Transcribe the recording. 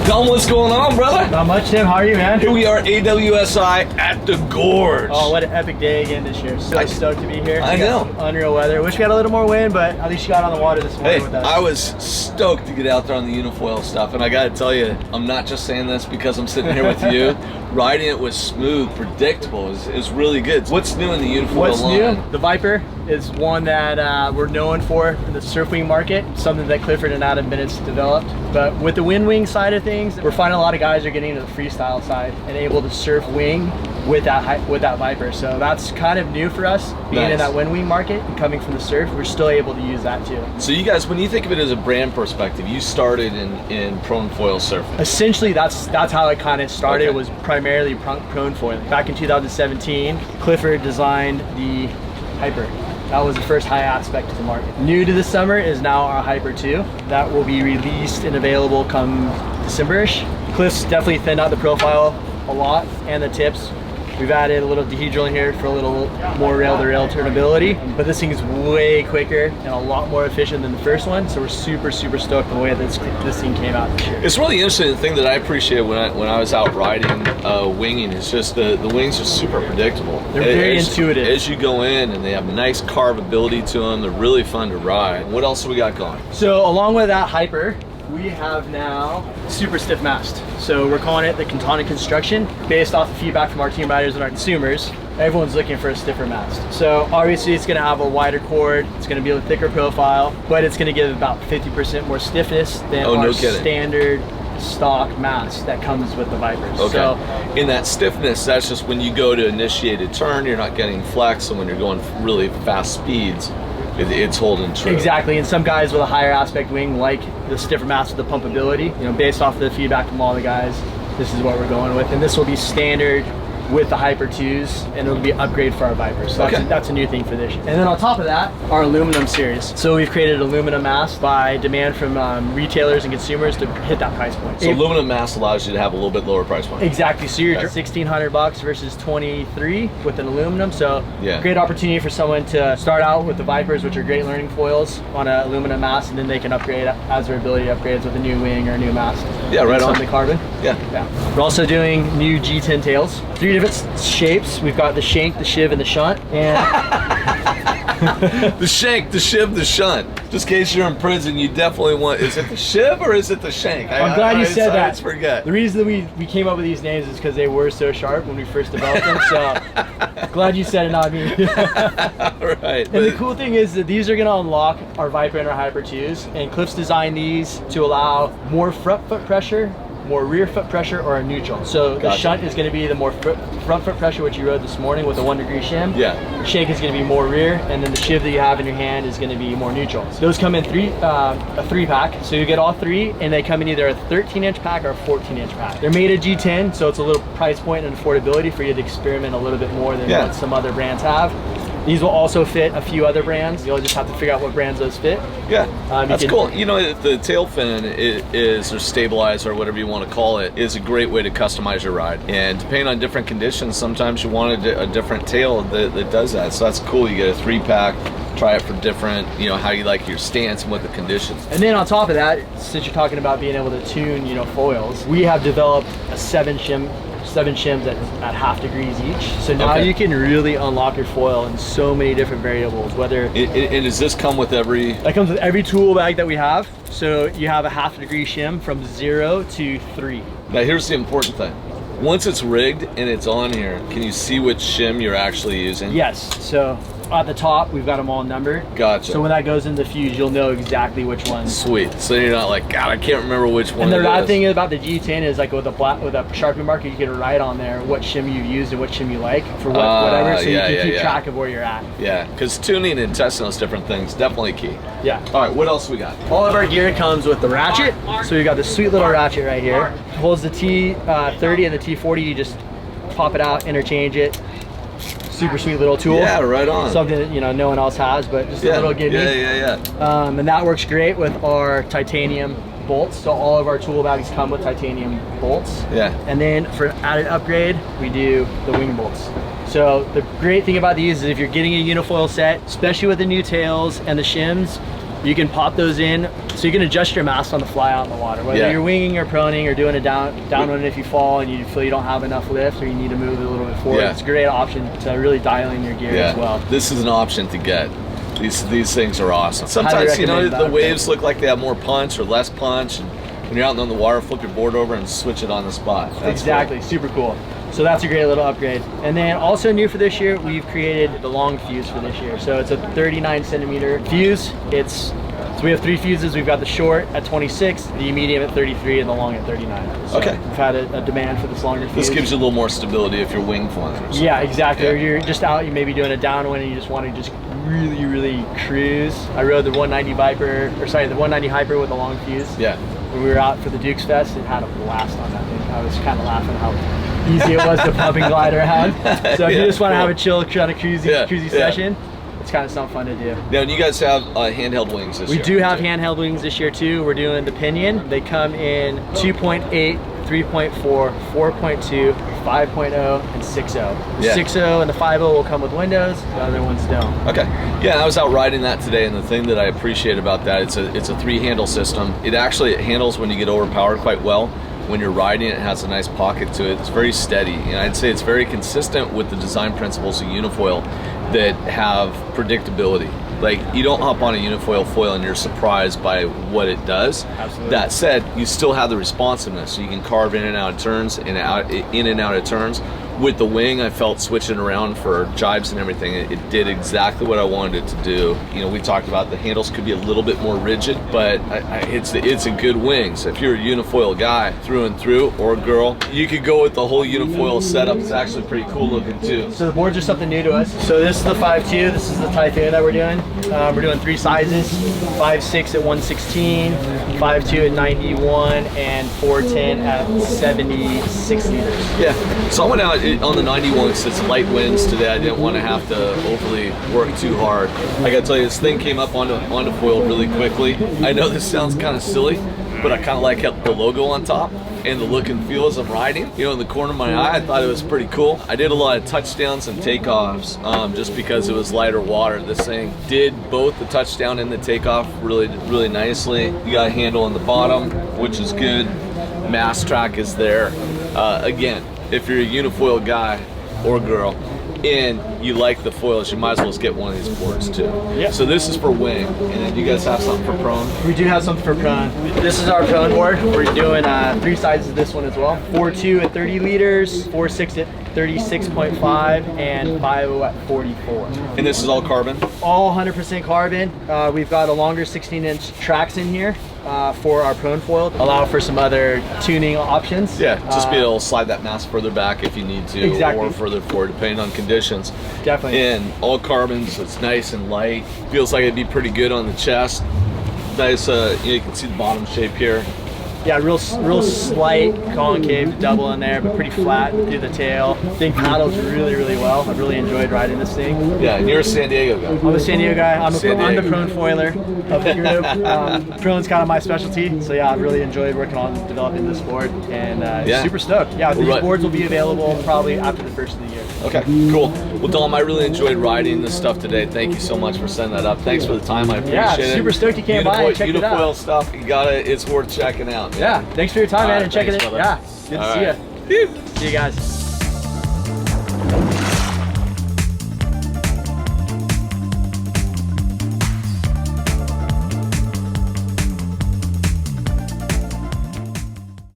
Tell them what's going on, brother. Not much, Tim. How are you, man? Here we are, AWSI at the Gorge. Oh, what an epic day again this year. So stoked to be here. I know. Unreal weather. Wish we had a little more wind, but at least you got on the water this morning with us. I was stoked to get out there on the Unifoil stuff, and I gotta tell you, I'm not just saying this because I'm sitting here with you. Riding it was smooth, predictable. It was really good. What's new in the Unifoil What's line? new? The Vyper is one that we're known for in the surfwing market, something that Clifford and Adam Bennett's developed. But with the wind wing side of things, we're finding a lot of guys are getting into the freestyle side and able to surf wing with that Vyper. So that's kind of new for us, being in that wind wing market and coming from the surf. We're still able to use that too. So you guys, when you think of it as a brand perspective, you started in prone foil surfing. Essentially, that's how it kind of started. Okay. It was primarily prone foiling. Back in 2017, Clifford designed the Hyper. That was the first high aspect to the market. New to this summer is now our Hyper 2. That will be released and available come December-ish. Cliff's definitely thinned out the profile a lot and the tips. We've added a little dehedral in here for a little more rail-to-rail turnability, but this thing is way quicker and a lot more efficient than the first one, so we're super stoked on the way this thing came out this year. It's really interesting. The thing that I appreciate when I was out riding winging is just the wings are super predictable. They're very intuitive. As you go in, and they have nice carvability to them. They're really fun to ride. What else have we got going? So along with that Hyper, we have now super stiff mast. So we're calling it the Katana construction, based off the feedback from our team riders and our consumers. Everyone's looking for a stiffer mast. So obviously it's gonna have a wider cord, it's gonna be a thicker profile, but it's gonna give about 50% more stiffness than our standard stock mast that comes with the Vypers. Okay. So in that stiffness, that's just when you go to initiate a turn, you're not getting flex, and when you're going really fast speeds, it's holding true. Exactly, and some guys with a higher aspect wing like the stiffer mast with the pumpability. You know, based off the feedback from all the guys, this is what we're going with, and this will be standard with the Hyper 2s, and it'll be an upgrade for our Vipers. So that's a new thing for this year. And then on top of that, our aluminum series. So we've created aluminum mast by demand from retailers and consumers to hit that price point. So aluminum mast allows you to have a little bit lower price point. Exactly. So you're $1,600 versus $23 with an aluminum. So great opportunity for someone to start out with the Vipers, which are great learning foils, on an aluminum mast, and then they can upgrade as their ability upgrades with a new wing or a new mast. Yeah, right on. The carbon. Yeah. We're also doing new G10 tails. 3 different shapes. We've got the shank, the shiv, and the shunt. And the shank, the shiv, the shunt. Just in case you're in prison, you definitely want, is it the shiv or is it the shank? I'm glad you said that. I forget. The reason that we came up with these names is because they were so sharp when we first developed them. So glad you said it, not me. Right. And the cool thing is that these are going to unlock our Vyper and our Hyper 2s. And Cliff's designed these to allow more front foot pressure, more rear foot pressure, or a neutral. So the shunt is going to be the more front foot pressure, which you rode this morning with a 1 degree shim. Yeah. The shank is going to be more rear, and then the shiv that you have in your hand is going to be more neutral. So those come in a 3-pack. So you get all 3, and they come in either a 13-inch pack or a 14-inch pack. They're made of G10, so it's a little price point and affordability for you to experiment a little bit more than what some other brands have. These will also fit a few other brands. You'll just have to figure out what brands those fit. Yeah, that's cool. You know, the tail fin is, or stabilizer, or whatever you want to call it, is a great way to customize your ride. And depending on different conditions, sometimes you want a different tail that does that. So that's cool. You get a 3-pack, try it for different, you know, how you like your stance and what the conditions. And then on top of that, since you're talking about being able to tune, you know, foils, we have developed a 7 shims at half degrees each. So now you can really unlock your foil in so many different variables. Whether and does this come with every? That comes with every tool bag that we have. So you have a half degree shim from 0 to 3. Now here's the important thing. Once it's rigged and it's on here, can you see which shim you're actually using? Yes. So at the top, we've got them all numbered. Gotcha. So when that goes into the fuse, you'll know exactly which one. Sweet. So you're not like, God, I can't remember which one. And the bad thing about the G10 is, like with a Sharpie marker, you can write on there what shim you've used and what shim you like for whatever, so you can keep track of where you're at. Yeah, because tuning and testing those different things definitely key. Yeah. All right, what else we got? All of our gear comes with the ratchet. So we got this sweet little ratchet right here. It holds the T30 and the T40. You just pop it out, interchange it. Super sweet little tool. Yeah, right on. Something that, you know, no one else has, but just a little gimme. And that works great with our titanium bolts. So all of our tool bags come with titanium bolts. Yeah. And then for added upgrade, we do the wing bolts. So the great thing about these is if you're getting a unifoil set, especially with the new tails and the shims, You can pop those in, so you can adjust your mast on the fly out in the water. Whether you're winging or proning or doing a downwind if you fall and you feel you don't have enough lift or you need to move it a little bit forward, it's a great option to really dial in your gear as well. This is an option to get. These things are awesome. Sometimes, you know, the waves look like they have more punch or less punch. And when you're out on the water, flip your board over and switch it on the spot. That's exactly, cool. Super cool. So that's a great little upgrade. And then also new for this year, we've created the long fuse for this year. So it's a 39 centimeter fuse. So we have 3 fuses. We've got the short at 26, the medium at 33, and the long at 39. So we've had a demand for this longer fuse. This gives you a little more stability if you're wing flying. Yeah, exactly. Or you're just out, you may be doing a downwind and you just want to just really cruise. I rode the 190 Vyper, or sorry, the 190 Hyper with a long fuse. Yeah. When we were out for the Dukes Fest and had a blast on that thing. I was kind of laughing how easy it was to pump and glide around. So if you just want to have a chill, kind of cruisy session, it's kind of something fun to do. Now, you guys have handheld wings this year. We do have handheld wings this year too. We're doing the Pinion. They come in 2.8, 3.4, 4.2, 5.0, and 6.0. 6.0 and the 5.0 will come with windows, the other ones don't. Okay. Yeah, I was out riding that today, and the thing that I appreciate about that, it's a 3-handle system. It handles when you get overpowered quite well. When you're riding it has a nice pocket to it. It's very steady, and I'd say it's very consistent with the design principles of Unifoil that have predictability. Like, you don't hop on a Unifoil foil and you're surprised by what it does. Absolutely. That said, you still have the responsiveness, so you can carve in and out of turns, in and out of turns. With the wing, I felt switching around for jibes and everything, it did exactly what I wanted it to do. You know, we talked about the handles could be a little bit more rigid, but it's a good wing. So if you're a Unifoil guy through and through, or girl, you could go with the whole Unifoil setup. It's actually pretty cool looking too. So the boards are something new to us. So this is the 5.2, this is the Typhoon that we're doing. We're doing 3 sizes, 5.6 at 116, 5.2 at 91, and 4.10 at 76 liters. Yeah, so I went out on the 91 because it's light winds today. I didn't want to have to overly work too hard. I gotta tell you, this thing came up onto foil really quickly. I know this sounds kind of silly, but I kind of like the logo on top and the look and feel as I'm riding. You know, in the corner of my eye, I thought it was pretty cool. I did a lot of touchdowns and takeoffs just because it was lighter water. This thing did both the touchdown and the takeoff really nicely. You got a handle on the bottom, which is good. Mast track is there. Again, if you're a Unifoil guy or girl and you like the foils, you might as well just get one of these boards too. Yeah. So this is for wing, and then you guys have something for prone? We do have something for prone. This is our prone board. We're doing 3 sizes of this one as well. 4.2 at 30 liters, 4.6 at 36.5, and 5.0 at 44. And this is all carbon? All 100% carbon. We've got a longer 16-inch tracks in here for our prone foil. Allow for some other tuning options. Yeah, just be able to slide that mast further back if you need to, or further forward, depending on conditions. Definitely. And all carbon, so it's nice and light. Feels like it'd be pretty good on the chest. Nice, you can see the bottom shape here. Yeah, real slight concave double in there, but pretty flat through the tail. Thing paddles really well. I've really enjoyed riding this thing. Yeah, and you're a San Diego guy. I'm a San Diego guy. I'm the prone foiler of the group. Prone's kind of my specialty, so yeah, I've really enjoyed working on developing this board, and super stoked. Yeah, these boards will be available probably after the first of the year. Okay, cool. Well, Dom, I really enjoyed riding this stuff today. Thank you so much for setting that up. Thanks for the time. I appreciate it. Yeah, super stoked you came by and checked it out. Unifoil stuff, it's worth checking out. Yeah, thanks for your time, man, and checking it. Yeah, good to see you. See you guys.